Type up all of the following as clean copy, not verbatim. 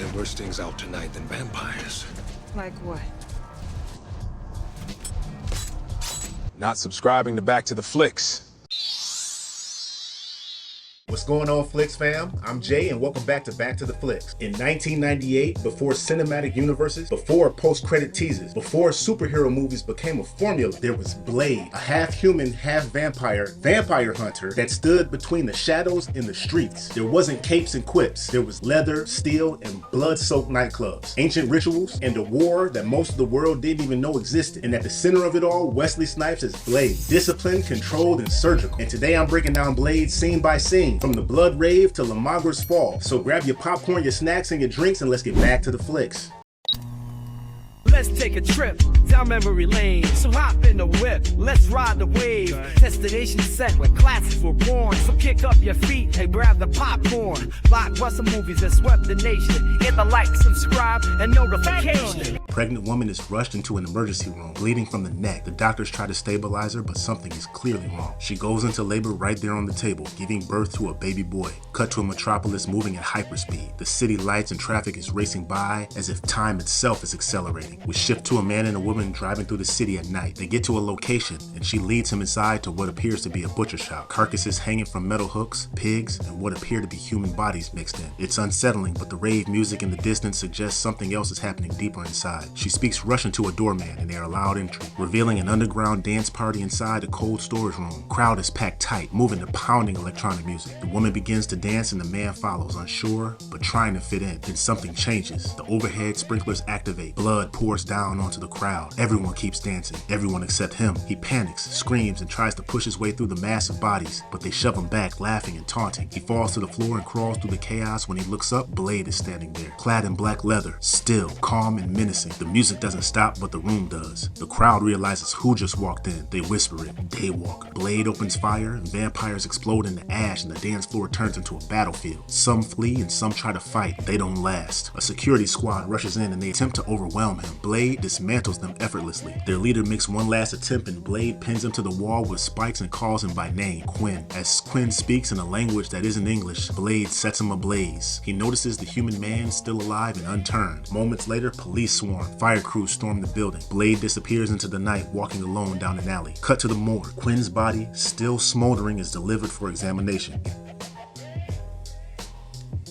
There are worse things out tonight than vampires. Like what? Not subscribing to Back to the Flix. What's going on, Flix fam? I'm Jay, and welcome back to the Flix. In 1998, before cinematic universes, before post-credit teasers, before superhero movies became a formula, there was Blade, a half-human, half-vampire hunter that stood between the shadows and the streets. There wasn't capes and quips. There was leather, steel, and blood-soaked nightclubs, ancient rituals, and a war that most of the world didn't even know existed. And at the center of it all, Wesley Snipes is Blade, disciplined, controlled, and surgical. And today I'm breaking down Blade scene by scene, from the blood rave to Lamagra's fall. So grab your popcorn, your snacks, and your drinks, and let's get back to the Flix. Let's take a trip down memory lane. So hop in the whip, let's ride the wave. Destination set where classics were born. So kick up your feet and grab the popcorn. Blockbuster movies that swept the nation. Hit the like, subscribe, and notification. A pregnant woman is rushed into an emergency room, bleeding from the neck. The doctors try to stabilize her, but something is clearly wrong. She goes into labor right there on the table, giving birth to a baby boy. Cut to a metropolis moving at hyperspeed. The city lights and traffic is racing by as if time itself is accelerating. We shift to a man and a woman driving through the city at night. They get to a location, and she leads him inside to what appears to be a butcher shop. Carcasses hanging from metal hooks, pigs, and what appear to be human bodies mixed in. It's unsettling, but the rave music in the distance suggests something else is happening deeper inside. She speaks Russian to a doorman, and they are allowed entry, revealing an underground dance party inside a cold storage room. Crowd is packed tight, moving to pounding electronic music. The woman begins to dance, and the man follows, unsure, but trying to fit in. Then something changes. The overhead sprinklers activate. Blood pours down onto the crowd. Everyone keeps dancing. Everyone except him. He panics, screams, and tries to push his way through the mass of bodies, but they shove him back, laughing and taunting. He falls to the floor and crawls through the chaos. When he looks up, Blade is standing there, clad in black leather, still, calm and menacing. The music doesn't stop, but the room does. The crowd realizes who just walked in. They whisper it, Daywalker. Blade opens fire, and vampires explode into ash, and the dance floor turns into a battlefield. Some flee, and some try to fight. They don't last. A security squad rushes in, and they attempt to overwhelm him. Blade dismantles them effortlessly. Their leader makes one last attempt, and Blade pins him to the wall with spikes and calls him by name, Quinn. As Quinn speaks in a language that isn't English, Blade sets him ablaze. He notices the human man still alive and unturned. Moments later, police swarm. Fire crews storm the building. Blade disappears into the night, walking alone down an alley. Cut to the morgue. Quinn's body, still smoldering, is delivered for examination.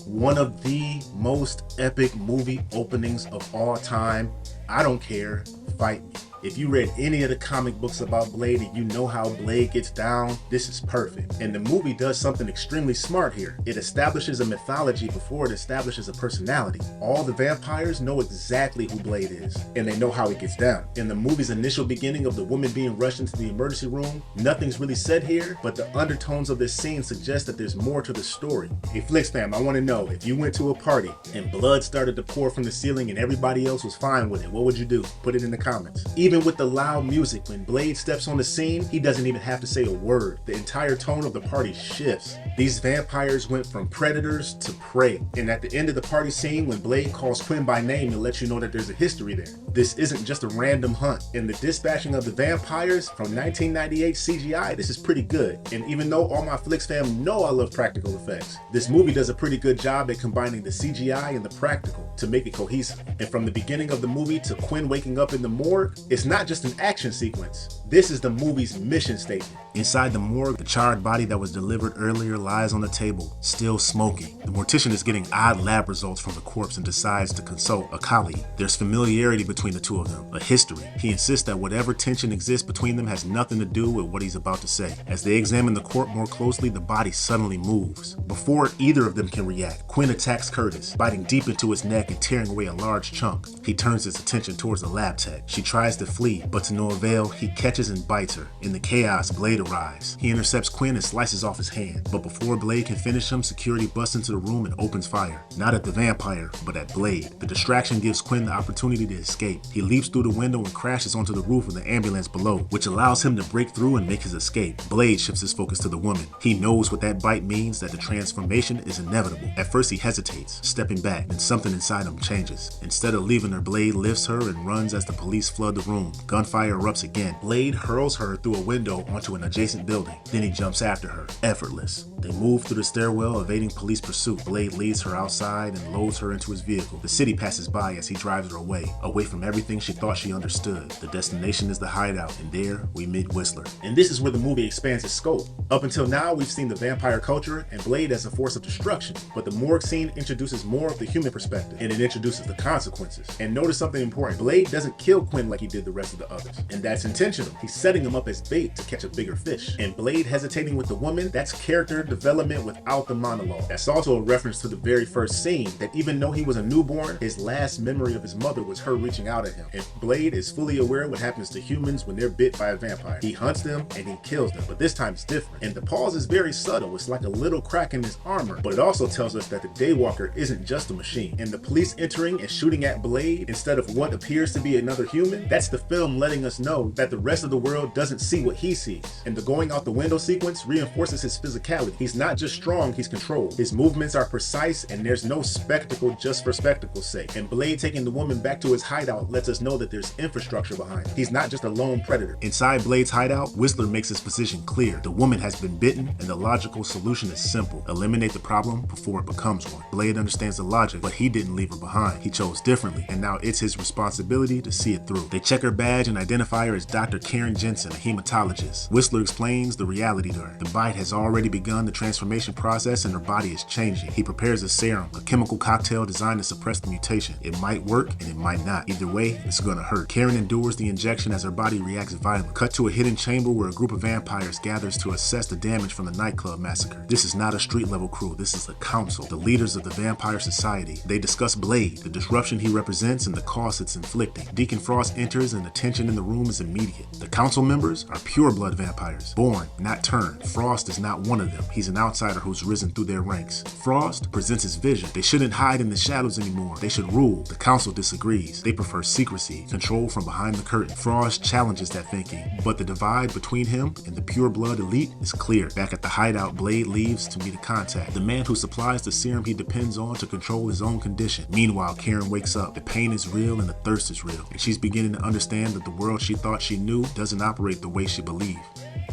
One of the most epic movie openings of all time. I don't care, fight me. If you read any of the comic books about Blade and you know how Blade gets down, this is perfect. And the movie does something extremely smart here. It establishes a mythology before it establishes a personality. All the vampires know exactly who Blade is, and they know how he gets down. In the movie's initial beginning of the woman being rushed into the emergency room, nothing's really said here, but the undertones of this scene suggest that there's more to the story. Hey Flix fam, I want to know, if you went to a party and blood started to pour from the ceiling and everybody else was fine with it, what would you do? Put it in the comments. Even with the loud music, when Blade steps on the scene, he doesn't even have to say a word. The entire tone of the party shifts. These vampires went from predators to prey. And at the end of the party scene, when Blade calls Quinn by name, it lets you know that there's a history there. This isn't just a random hunt. In the dispatching of the vampires from 1998 CGI, this is pretty good. And even though all my Flix fam know I love practical effects, this movie does a pretty good job at combining the CGI and the practical to make it cohesive. And from the beginning of the movie to Quinn waking up in the morgue, it's not just an action sequence. This is the movie's mission statement. Inside the morgue, the charred body that was delivered earlier lies on the table, still smoking. The mortician is getting odd lab results from the corpse and decides to consult a colleague. There's familiarity between the two of them, a history. He insists that whatever tension exists between them has nothing to do with what he's about to say. As they examine the corpse more closely, the body suddenly moves. Before either of them can react, Quinn attacks Curtis, biting deep into his neck and tearing away a large chunk. He turns his attention towards the lab tech. She tries to flee, but to no avail, he catches and bites her. In the chaos, Blade arrives. He intercepts Quinn and slices off his hand, but before Blade can finish him, security busts into the room and opens fire. Not at the vampire, but at Blade. The distraction gives Quinn the opportunity to escape. He leaps through the window and crashes onto the roof of the ambulance below, which allows him to break through and make his escape. Blade shifts his focus to the woman. He knows what that bite means, that the transformation is inevitable. At first he hesitates, stepping back, and something inside him changes. Instead of leaving her, Blade lifts her and runs as the police flood the room. room. Gunfire erupts again. Blade hurls her through a window onto an adjacent building. Then he jumps after her, effortless. They move through the stairwell, evading police pursuit. Blade leads her outside and loads her into his vehicle. The city passes by as he drives her away from everything she thought she understood. The destination is the hideout, and there we meet Whistler. And this is where the movie expands its scope. Up until now, we've seen the vampire culture and Blade as a force of destruction, but the morgue scene introduces more of the human perspective, and it introduces the consequences. And notice something important. Blade doesn't kill Quinn like he did the rest of the others, and that's intentional. He's setting them up as bait to catch a bigger fish. And Blade hesitating with the woman, that's character development without the monologue. That's also a reference to the very first scene, that even though he was a newborn, his last memory of his mother was her reaching out at him. And Blade is fully aware of what happens to humans when they're bit by a vampire. He hunts them and he kills them, but this time it's different. And the pause is very subtle. It's like a little crack in his armor, but it also tells us that the Daywalker isn't just a machine. And the police entering and shooting at Blade instead of what appears to be another human, that's the film letting us know that the rest of the world doesn't see what he sees. And the going out the window sequence reinforces his physicality. He's not just strong, he's controlled. His movements are precise, and there's no spectacle just for spectacle's sake. And Blade taking the woman back to his hideout lets us know that there's infrastructure behind him. He's not just a lone predator. Inside Blade's hideout, Whistler makes his position clear. The woman has been bitten, and the logical solution is simple. Eliminate the problem before it becomes one. Blade understands the logic, but he didn't leave her behind. He chose differently, and now it's his responsibility to see it through. They check her badge and identify her as Dr. Karen Jensen, a hematologist. Whistler explains the reality to her. The bite has already begun the transformation process, and her body is changing. He prepares a serum, a chemical cocktail designed to suppress the mutation. It might work, and it might not. Either way, it's gonna hurt. Karen endures the injection as her body reacts violently. Cut to a hidden chamber where a group of vampires gathers to assess the damage from the nightclub massacre. This is not a street-level crew. This is the council, the leaders of the vampire society. They discuss Blade, the disruption he represents, and the cost it's inflicting. Deacon Frost enters, and the tension in the room is immediate. The council members are pure-blood vampires, born, not turned. Frost is not one of them. He's an outsider who's risen through their ranks. Frost presents his vision. They shouldn't hide in the shadows anymore. They should rule. The council disagrees. They prefer secrecy, control from behind the curtain. Frost challenges that thinking, but the divide between him and the pure-blood elite is clear. Back at the hideout, Blade leaves to meet a contact, the man who supplies the serum he depends on to control his own condition. Meanwhile, Karen wakes up. The pain is real and the thirst is real, and she's beginning to understand that the world she thought she knew doesn't operate the way she believed.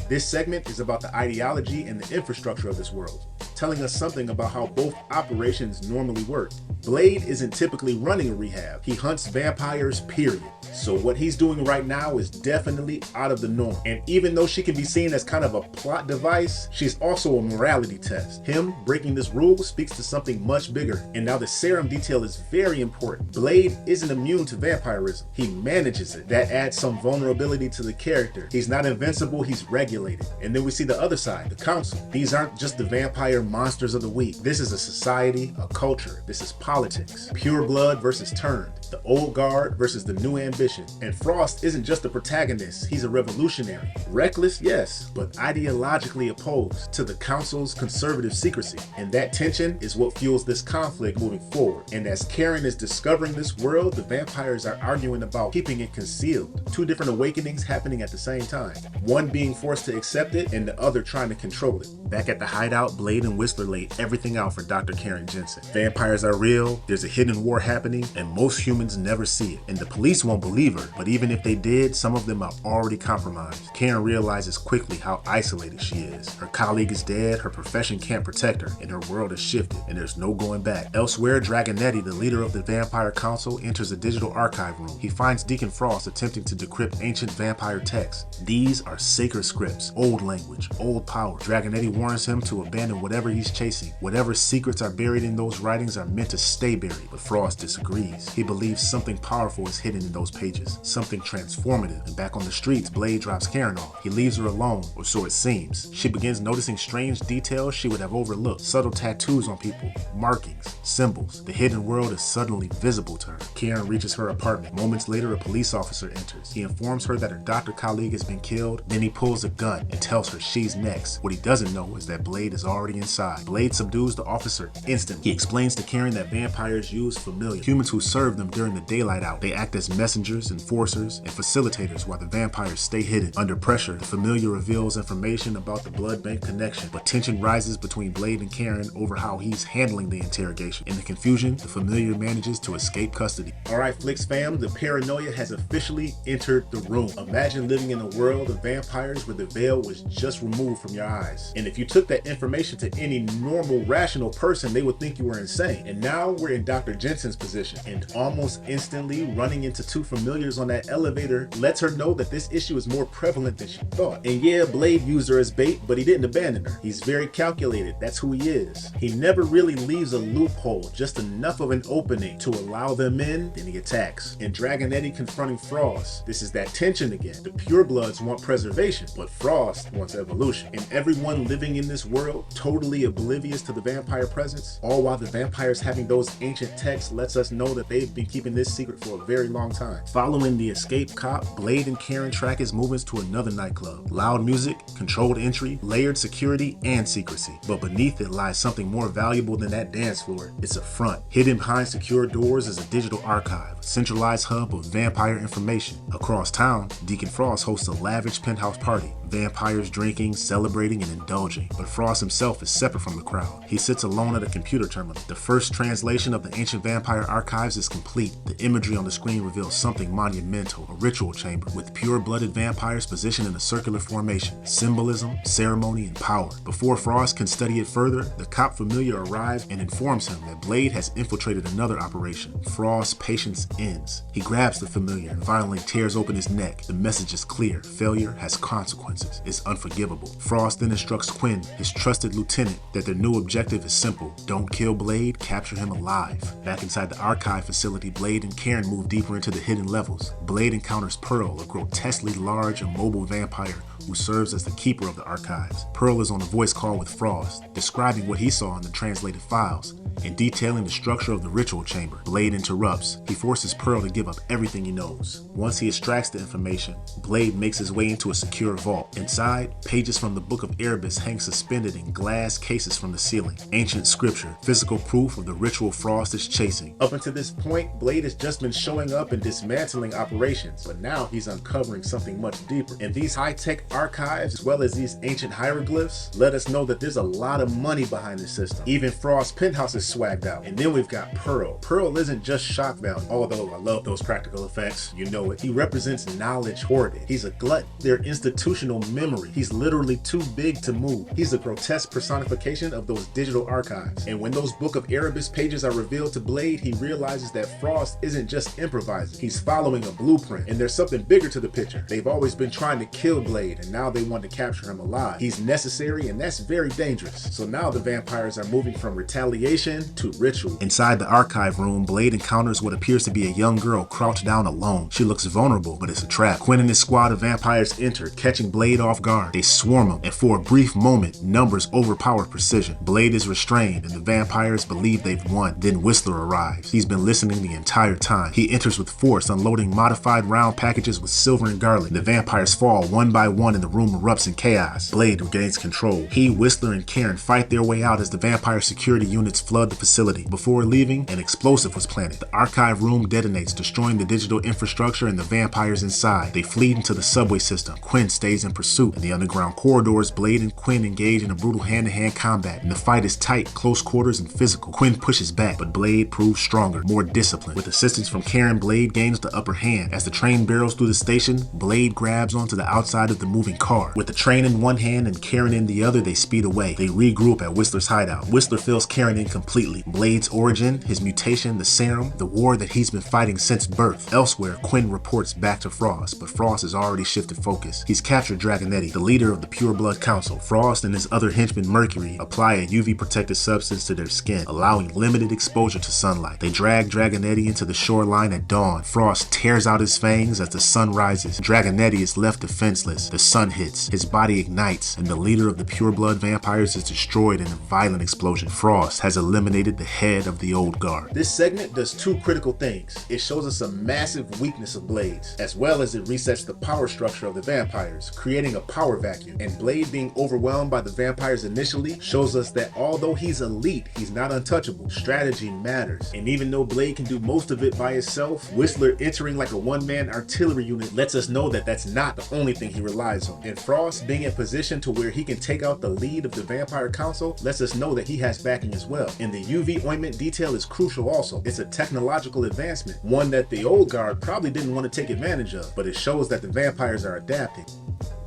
This segment is about the ideology and the infrastructure of this world, telling us something about how both operations normally work. Blade isn't typically running a rehab. He hunts vampires, period. So what he's doing right now is definitely out of the norm. And even though she can be seen as kind of a plot device, she's also a morality test. Him breaking this rule speaks to something much bigger. And now the serum detail is very important. Blade isn't immune to vampirism. He manages it. That adds some vulnerability to the character. He's not invincible, he's regulated. And then we see the other side, the council. These aren't just the vampire monsters of the week. This is a society, a culture. This is politics. Pure blood versus turned. The old guard versus the new ambition. And Frost isn't just a protagonist, he's a revolutionary. Reckless, yes, but ideologically opposed to the council's conservative secrecy. And that tension is what fuels this conflict moving forward. And as Karen is discovering this world, the vampires are arguing about keeping it concealed. Two different awakenings happening at the same time. One being forced to accept it, and the other trying to control it. Back at the hideout, Blade and Whistler lay everything out for Dr. Karen Jensen. Vampires are real, there's a hidden war happening, and most humans never see it. And the police won't believe her, but even if they did, some of them are already compromised. Karen realizes quickly how isolated she is. Her colleague is dead, her profession can't protect her, and her world has shifted, and there's no going back. Elsewhere, Dragonetti, the leader of the Vampire Council, enters a digital archive room. He finds Deacon Frost attempting to decrypt ancient vampire texts. These are sacred scripts, old language, old power. Dragonetti warns him to abandon whatever he's chasing. Whatever secrets are buried in those writings are meant to stay buried, but Frost disagrees. He believes something powerful is hidden in those pages, something transformative. And back on the streets, Blade drops Karen off. He leaves her alone, or so it seems. She begins noticing strange details she would have overlooked. Subtle tattoos on people, markings, symbols. The hidden world is suddenly visible to her. Karen reaches her apartment. Moments later, a police officer enters. He informs her that her doctor colleague has been killed. Then he pulls a gun and tells her she's next. What he doesn't know is that Blade is already inside. Blade subdues the officer instantly. He explains to Karen that vampires use familiar, humans who serve them during the daylight hour. They act as messengers, enforcers, and facilitators while the vampires stay hidden. Under pressure, the familiar reveals information about the blood bank connection, but tension rises between Blade and Karen over how he's handling the interrogation. In the confusion, the familiar manages to escape custody. Alright Flix fam, the paranoia has officially entered the room. Imagine living in a world of vampires where the veil was just removed from your eyes. And if you took that information to any normal, rational person, they would think you were insane. And now we're in Dr. Jensen's position, and almost instantly running into two familiars on that elevator lets her know that this issue is more prevalent than she thought. And yeah, Blade used her as bait, but he didn't abandon her. He's very calculated. That's who he is. He never really leaves a loophole, just enough of an opening to allow them in, then he attacks. And Dragonetti confronting Frost. This is that tension again. The purebloods want preservation, but Frost wants evolution. And everyone living in this world, totally oblivious to the vampire presence, all while the vampires having those ancient texts lets us know that they've been keeping this secret for a very long time. Following the escaped cop, Blade and Karen track his movements to another nightclub. Loud music, controlled entry, layered security, and secrecy. But beneath it lies something more valuable than that dance floor. It's a front. Hidden behind secure doors is a digital archive, a centralized hub of vampire information. Across town, Deacon Frost hosts a lavish penthouse party. Vampires drinking, celebrating, and indulging. But Frost himself is separate from the crowd. He sits alone at a computer terminal. The first translation of the ancient vampire archives is complete. The imagery on the screen reveals something monumental, a ritual chamber with pure-blooded vampires positioned in a circular formation. Symbolism, ceremony, and power. Before Frost can study it further, the cop familiar arrives and informs him that Blade has infiltrated another operation. Frost's patience ends. He grabs the familiar and violently tears open his neck. The message is clear. Failure has consequences. It's unforgivable. Frost then instructs Quinn, his trusted lieutenant, that their new objective is simple. Don't kill Blade, capture him alive. Back inside the archive facility, Blade and Karen move deeper into the hidden levels. Blade encounters Pearl, a grotesquely large and mobile vampire who serves as the keeper of the archives. Pearl is on a voice call with Frost, describing what he saw in the translated files and detailing the structure of the ritual chamber. Blade interrupts. He forces Pearl to give up everything he knows. Once he extracts the information, Blade makes his way into a secure vault. Inside, pages from the Book of Erebus hang suspended in glass cases from the ceiling. Ancient scripture, physical proof of the ritual Frost is chasing. Up until this point, Blade has just been showing up and dismantling operations, but now he's uncovering something much deeper. And these high-tech archives, as well as these ancient hieroglyphs, let us know that there's a lot of money behind the system. Even Frost's penthouse is swagged out. And then we've got Pearl. Pearl isn't just shock value, although I love those practical effects, you know it. He represents knowledge hoarded. He's a glut, their institutional memory. He's literally too big to move. He's a grotesque personification of those digital archives. And when those Book of Erebus pages are revealed to Blade, he realizes that Frost isn't just improvising. He's following a blueprint. And there's something bigger to the picture. They've always been trying to kill Blade, and now they want to capture him alive. He's necessary, and that's very dangerous. So now the vampires are moving from retaliation to ritual. Inside the archive room, Blade encounters what appears to be a young girl crouched down alone. She looks vulnerable, but it's a trap. Quinn and his squad of vampires enter, catching Blade off guard. They swarm him, and for a brief moment, numbers overpower precision. Blade is restrained, and the vampires believe they've won. Then Whistler arrives. He's been listening the entire time. He enters with force, unloading modified round packages with silver and garlic. The vampires fall one by one, and the room erupts in chaos. Blade regains control. He, Whistler, and Karen fight their way out as the vampire security units flood the facility. Before leaving, an explosive was planted. The archive room detonates, destroying the digital infrastructure and the vampires inside. They flee into the subway system. Quinn stays in pursuit. In the underground corridors, Blade and Quinn engage in a brutal hand-to-hand combat, and the fight is tight, close quarters, and physical. Quinn pushes back, but Blade proves stronger, more disciplined. With assistance from Karen, Blade gains the upper hand. As the train barrels through the station, Blade grabs onto the outside of the moving car. With the train in one hand and Karen in the other, they speed away. They regroup at Whistler's hideout. Whistler fills Karen in completely. Blade's origin, his mutation, the serum, the war that he's been fighting since birth. Elsewhere, Quinn reports back to Frost, but Frost has already shifted focus. He's captured Dragonetti, the leader of the Pure Blood Council. Frost and his other henchman Mercury apply a UV protective substance to their skin, allowing limited exposure to sunlight. They drag Dragonetti into the shoreline at dawn. Frost tears out his fangs as the sun rises. Dragonetti is left defenseless. The sun hits, his body ignites, and the leader of the pureblood vampires is destroyed in a violent explosion. Frost has eliminated the head of the old guard. This segment does two critical things. It shows us a massive weakness of Blade's, as well as it resets the power structure of the vampires, creating a power vacuum. And Blade being overwhelmed by the vampires initially shows us that although he's elite, he's not untouchable. Strategy matters. And even though Blade can do most of it by himself, Whistler entering like a one-man artillery unit lets us know that that's not the only thing he relies on. And Frost being in position to where he can take out the lead of the Vampire Council lets us know that he has backing as well. And the UV ointment detail is crucial also. It's a technological advancement, one that the old guard probably didn't want to take advantage of, but it shows that the vampires are adapting.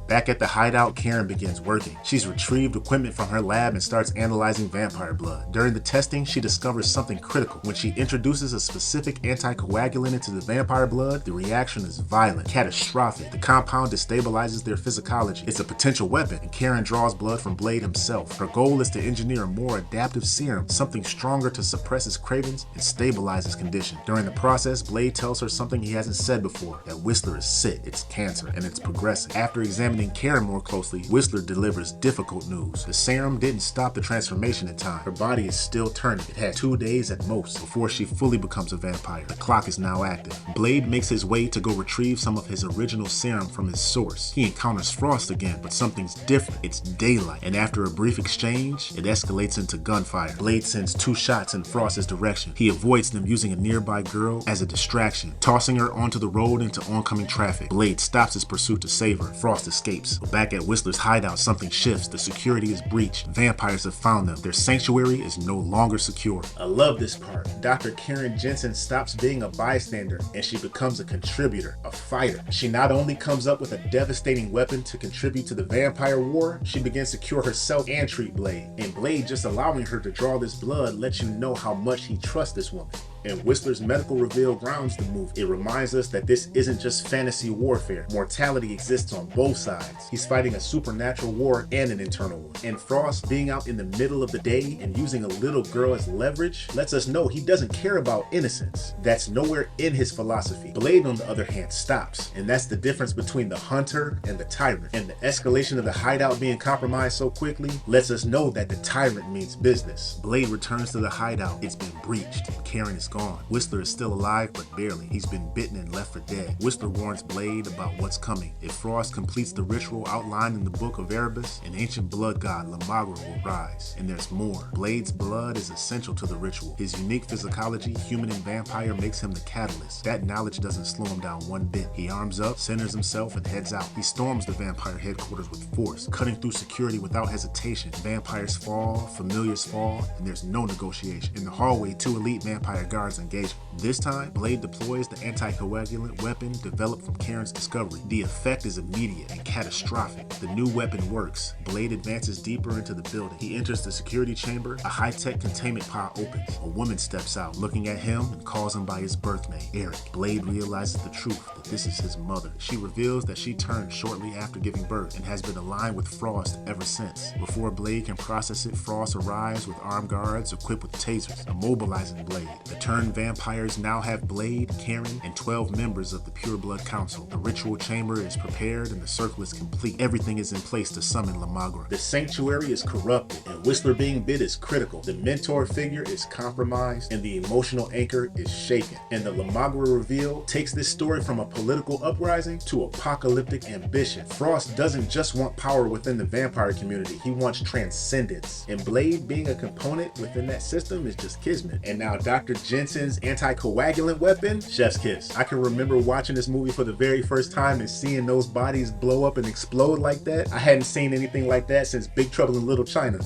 Back at the hideout, Karen begins working. She's retrieved equipment from her lab and starts analyzing vampire blood. During the testing, she discovers something critical. When she introduces a specific anticoagulant into the vampire blood, the reaction is violent, catastrophic. The compound destabilizes their physiology. It's a potential weapon, and Karen draws blood from Blade himself. Her goal is to engineer a more adaptive serum, something stronger to suppress his cravings and stabilize his condition. During the process, Blade tells her something he hasn't said before, that Whistler is sick, it's cancer, and it's progressing. After examining Karen more closely, Whistler delivers difficult news. The serum didn't stop the transformation in time. Her body is still turning. It had 2 days at most before she fully becomes a vampire. The clock is now active. Blade makes his way to go retrieve some of his original serum from his source. He encounters Frost again, but something's different. It's daylight, and after a brief exchange, it escalates into gunfire. Blade sends 2 shots in Frost's direction. He avoids them using a nearby girl as a distraction, tossing her onto the road into oncoming traffic. Blade stops his pursuit to save her. Frost escapes. Back at Whistler's hideout, something shifts. The security is breached. Vampires have found them. Their sanctuary is no longer secure. I love this part. Dr. Karen Jensen stops being a bystander and she becomes a contributor, a fighter. She not only comes up with a devastating weapon to contribute to the vampire war, she begins to cure herself and treat Blade. And Blade just allowing her to draw this blood lets you know how much he trusts this woman. And Whistler's medical reveal grounds the move. It reminds us that this isn't just fantasy warfare. Mortality exists on both sides. He's fighting a supernatural war and an internal one. And Frost being out in the middle of the day and using a little girl as leverage lets us know he doesn't care about innocence. That's nowhere in his philosophy. Blade, on the other hand, stops. And that's the difference between the hunter and the tyrant. And the escalation of the hideout being compromised so quickly lets us know that the tyrant means business. Blade returns to the hideout. It's been breached. Karen is gone. Whistler is still alive, but barely. He's been bitten and left for dead. Whistler warns Blade about what's coming. If Frost completes the ritual outlined in the Book of Erebus, an ancient blood god, Lamagra, will rise. And there's more. Blade's blood is essential to the ritual. His unique physicology, human and vampire, makes him the catalyst. That knowledge doesn't slow him down one bit. He arms up, centers himself, and heads out. He storms the vampire headquarters with force, cutting through security without hesitation. Vampires fall, familiars fall, and there's no negotiation. In the hallway, 2 elite vampire guards engage. This time, Blade deploys the anticoagulant weapon developed from Karen's discovery. The effect is immediate and catastrophic. The new weapon works. Blade advances deeper into the building. He enters the security chamber. A high-tech containment pod opens. A woman steps out, looking at him and calls him by his birth name, Eric. Blade realizes the truth, that this is his mother. She reveals that she turned shortly after giving birth and has been aligned with Frost ever since. Before Blade can process it, Frost arrives with armed guards equipped with tasers, immobilizing Blade. The turned vampires now have Blade, Karen, and 12 members of the Pureblood Council. The ritual chamber is prepared and the circle is complete. Everything is in place to summon Lamagra. The sanctuary is corrupted and Whistler being bit is critical. The mentor figure is compromised and the emotional anchor is shaken. And the Lamagra reveal takes this story from a political uprising to apocalyptic ambition. Frost doesn't just want power within the vampire community, he wants transcendence. And Blade being a component within that system is just kismet. And now Dr. Jensen's anticoagulant weapon, chef's kiss. I can remember watching this movie for the very first time and seeing those bodies blow up and explode like that. I hadn't seen anything like that since Big Trouble in Little China.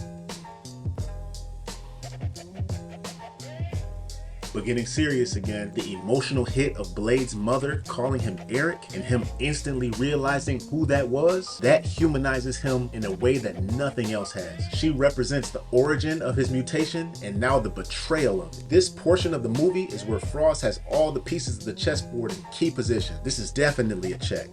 But getting serious again, the emotional hit of Blade's mother calling him Eric and him instantly realizing who that was, that humanizes him in a way that nothing else has. She represents the origin of his mutation and now the betrayal of it. This portion of the movie is where Frost has all the pieces of the chessboard in key position. This is definitely a check.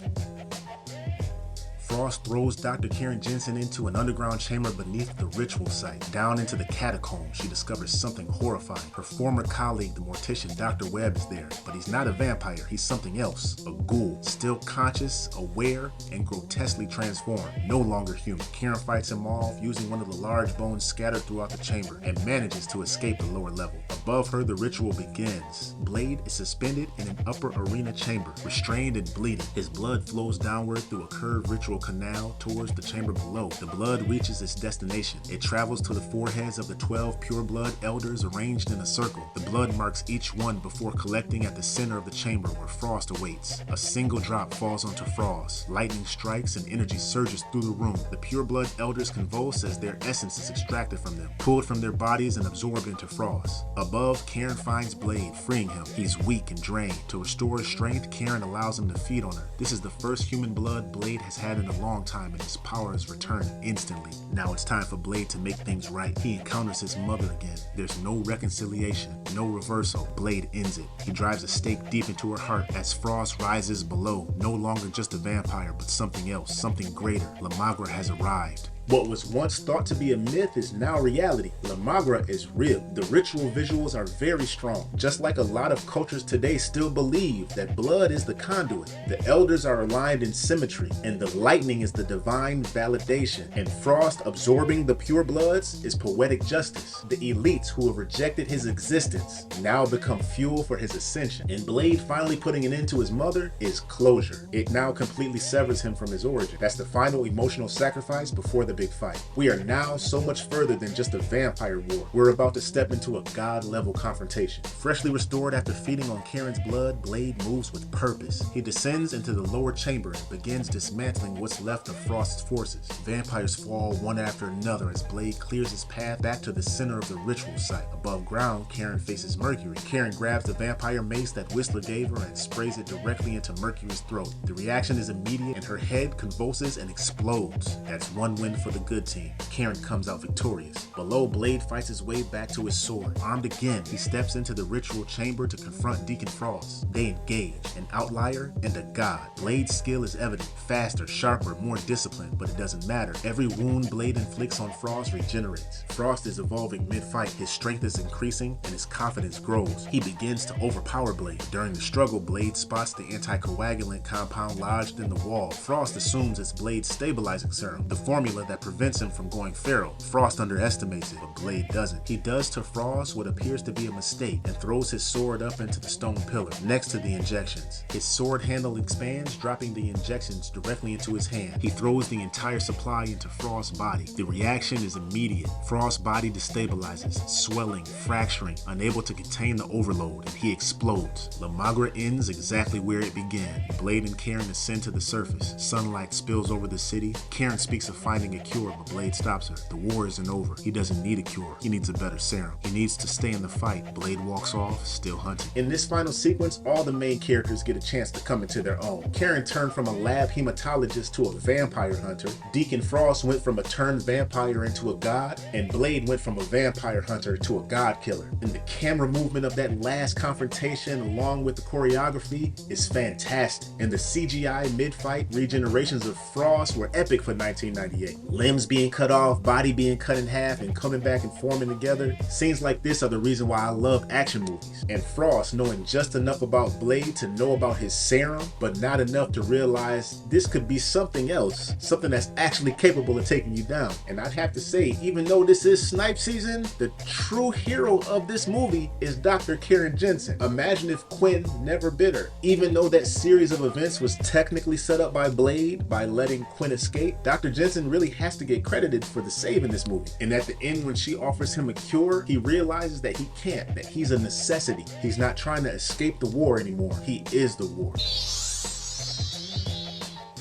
Frost throws Dr. Karen Jensen into an underground chamber beneath the ritual site. Down into the catacombs, she discovers something horrifying. Her former colleague, the mortician Dr. Webb, is there, but he's not a vampire, he's something else. A ghoul, still conscious, aware, and grotesquely transformed. No longer human. Karen fights him off using one of the large bones scattered throughout the chamber and manages to escape the lower level. Above her, the ritual begins. Blade is suspended in an upper arena chamber, restrained and bleeding. His blood flows downward through a curved ritual canal towards the chamber below. The blood reaches its destination. It travels to the foreheads of the 12 pure blood elders arranged in a circle. The blood marks each one before collecting at the center of the chamber where Frost awaits. A single drop falls onto Frost. Lightning strikes and energy surges through the room. The pure blood elders convulse as their essence is extracted from them, pulled from their bodies and absorbed into Frost. Above, Karen finds Blade, freeing him. He's weak and drained. To restore his strength, Karen allows him to feed on her. This is the first human blood Blade has had in a long time, and his power is returned instantly. Now it's time for Blade to make things right. He encounters his mother again. There's no reconciliation, no reversal. Blade ends it. He drives a stake deep into her heart as Frost rises below. No longer just a vampire, but something else, something greater. Lamagra has arrived. What was once thought to be a myth is now reality. Lamagra is real. The ritual visuals are very strong. Just like a lot of cultures today still believe that blood is the conduit. The elders are aligned in symmetry, and the lightning is the divine validation. And Frost absorbing the pure bloods is poetic justice. The elites who have rejected his existence now become fuel for his ascension. And Blade finally putting an end to his mother is closure. It now completely severs him from his origin. That's the final emotional sacrifice before the big fight. We are now so much further than just a vampire war. We're about to step into a god-level confrontation. Freshly restored after feeding on Karen's blood, Blade moves with purpose. He descends into the lower chamber and begins dismantling what's left of Frost's forces. Vampires fall one after another as Blade clears his path back to the center of the ritual site. Above ground, Karen faces Mercury. Karen grabs the vampire mace that Whistler gave her and sprays it directly into Mercury's throat. The reaction is immediate and her head convulses and explodes. That's one win for the good team. Karen comes out victorious. Below, Blade fights his way back to his sword. Armed again, he steps into the ritual chamber to confront Deacon Frost. They engage, an outlier and a god. Blade's skill is evident, faster, sharper, more disciplined, but it doesn't matter. Every wound Blade inflicts on Frost regenerates. Frost is evolving mid-fight, his strength is increasing and his confidence grows. He begins to overpower Blade. During the struggle, Blade spots the anticoagulant compound lodged in the wall. Frost assumes it's Blade's stabilizing serum, the formula that prevents him from going feral. Frost underestimates it, but Blade doesn't. He does to Frost what appears to be a mistake and throws his sword up into the stone pillar next to the injections. His sword handle expands, dropping the injections directly into his hand. He throws the entire supply into Frost's body. The reaction is immediate. Frost's body destabilizes, swelling, fracturing, unable to contain the overload, and he explodes. Lamagra ends exactly where it began. Blade and Karen ascend to the surface. Sunlight spills over the city. Karen speaks of finding a cure, but Blade stops her. The war isn't over. He doesn't need a cure. He needs a better serum. He needs to stay in the fight. Blade walks off, still hunting. In this final sequence, all the main characters get a chance to come into their own. Karen turned from a lab hematologist to a vampire hunter. Deacon Frost went from a turned vampire into a god, and Blade went from a vampire hunter to a god killer. And the camera movement of that last confrontation, along with the choreography, is fantastic. And the CGI mid-fight regenerations of Frost were epic for 1998. Limbs being cut off, body being cut in half, and coming back and forming together. Scenes like this are the reason why I love action movies. And Frost knowing just enough about Blade to know about his serum, but not enough to realize this could be something else, something that's actually capable of taking you down. And I'd have to say, even though this is Snipes season, the true hero of this movie is Dr. Karen Jensen. Imagine if Quinn never bit her. Even though that series of events was technically set up by Blade by letting Quinn escape, Dr. Jensen really has to get credited for the save in this movie. And at the end, when she offers him a cure, he realizes that he can't, that he's a necessity. He's not trying to escape the war anymore. He is the war.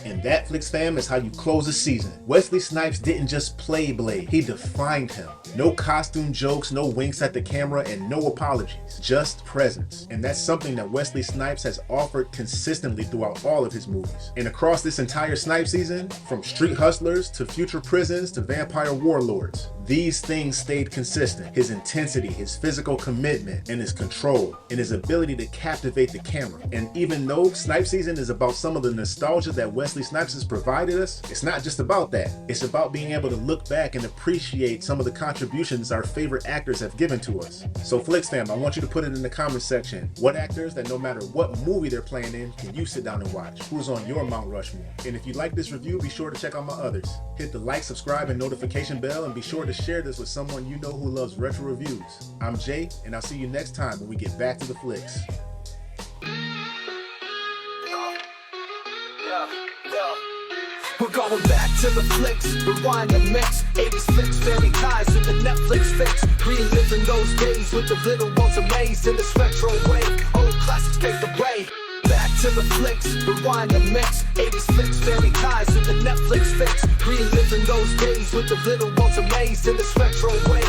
And that, Flix fam, is how you close a season. Wesley Snipes didn't just play Blade, he defined him. No costume jokes, no winks at the camera, and no apologies. Just presence. And that's something that Wesley Snipes has offered consistently throughout all of his movies. And across this entire Snipes season, from street hustlers to future prisons to vampire warlords, these things stayed consistent. His intensity, his physical commitment, and his control, and his ability to captivate the camera. And even though Snipes season is about some of the nostalgia that Wesley Snipes has provided us, it's not just about that. It's about being able to look back and appreciate some of the contributions our favorite actors have given to us. So Flix fam, I want you to put it in the comment section. What actors that no matter what movie they're playing in can you sit down and watch? Who's on your Mount Rushmore? And if you like this review, be sure to check out my others. Hit the like, subscribe, and notification bell, and be sure to share this with someone you know who loves retro reviews. I'm Jay, and I'll see you next time when we get back to the Flix. We're going back to the flicks, rewind the mix. 80s flicks, family ties in the Netflix fix. Reliving those days with the little ones amazed in this retro wave. Old classics pave the way. Back to the flicks, rewind the mix. 80s flicks, family ties in the Netflix fix. Reliving those days with the little ones amazed in this retro wave.